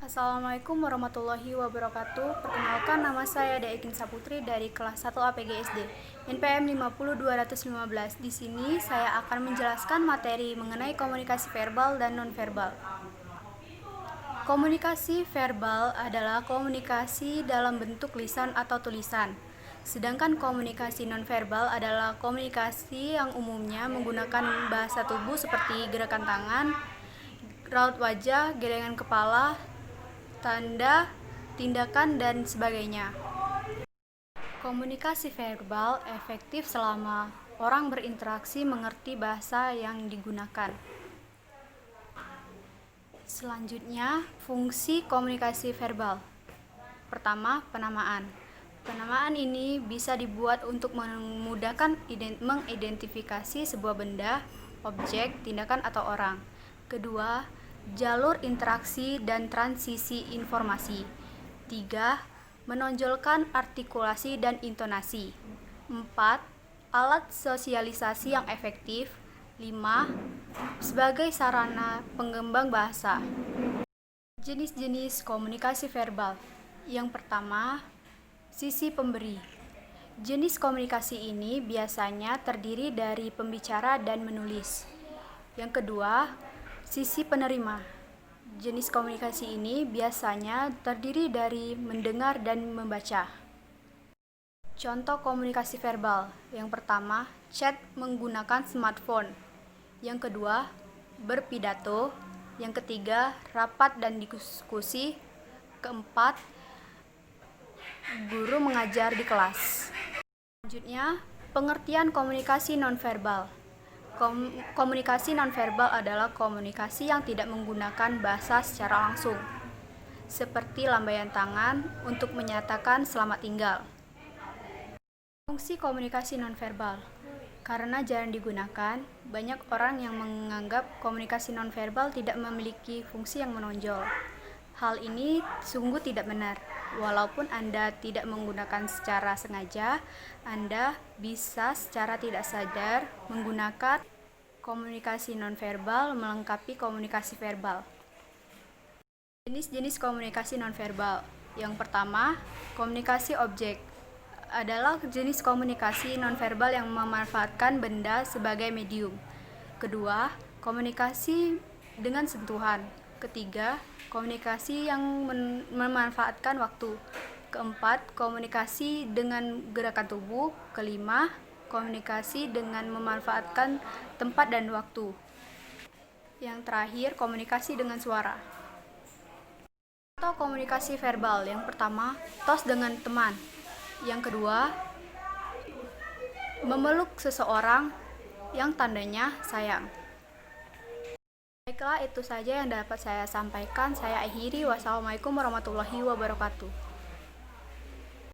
Assalamualaikum warahmatullahi wabarakatuh. Perkenalkan, nama saya Deekin Saputri dari kelas 1 APG SD NPM 50215. Di sini saya akan menjelaskan materi mengenai komunikasi verbal dan nonverbal. Komunikasi verbal adalah komunikasi dalam bentuk lisan atau tulisan. Sedangkan komunikasi nonverbal adalah komunikasi yang umumnya menggunakan bahasa tubuh seperti gerakan tangan, raut wajah, gelengan kepala, tanda, tindakan, dan sebagainya. Komunikasi verbal efektif selama orang berinteraksi mengerti bahasa yang digunakan. Selanjutnya, fungsi komunikasi verbal. Pertama, penamaan. Penamaan ini bisa dibuat untuk memudahkan mengidentifikasi sebuah benda, objek, tindakan, atau orang. Kedua, jalur interaksi dan transisi informasi. 3. Menonjolkan artikulasi dan intonasi. 4. Alat sosialisasi yang efektif. 5. Sebagai sarana penggembang bahasa. Jenis-jenis komunikasi verbal. Yang pertama, sisi pemberi. Jenis komunikasi ini biasanya terdiri dari pembicara dan menulis. Yang kedua, sisi penerima. Jenis komunikasi ini biasanya terdiri dari mendengar dan membaca. Contoh komunikasi verbal. Yang pertama, chat menggunakan smartphone. Yang kedua, berpidato. Yang ketiga, rapat dan diskusi. Keempat, guru mengajar di kelas. Selanjutnya, pengertian komunikasi nonverbal. Komunikasi nonverbal adalah komunikasi yang tidak menggunakan bahasa secara langsung, seperti lambaian tangan untuk menyatakan selamat tinggal. Fungsi komunikasi nonverbal. Karena jarang digunakan, banyak orang yang menganggap komunikasi nonverbal tidak memiliki fungsi yang menonjol. Hal ini sungguh tidak benar. Walaupun Anda tidak menggunakan secara sengaja, Anda bisa secara tidak sadar menggunakan komunikasi nonverbal melengkapi komunikasi verbal. Jenis-jenis komunikasi nonverbal. Yang pertama, komunikasi objek adalah jenis komunikasi nonverbal yang memanfaatkan benda sebagai medium. Kedua, komunikasi dengan sentuhan. Ketiga, komunikasi yang memanfaatkan waktu. Keempat, komunikasi dengan gerakan tubuh. Kelima, komunikasi dengan memanfaatkan tempat dan waktu. Yang terakhir, komunikasi dengan suara. Contoh komunikasi verbal. Yang pertama, tos dengan teman. Yang kedua, memeluk seseorang yang tandanya sayang. Baiklah, itu saja yang dapat saya sampaikan. Saya akhiri. Wassalamualaikum warahmatullahi wabarakatuh.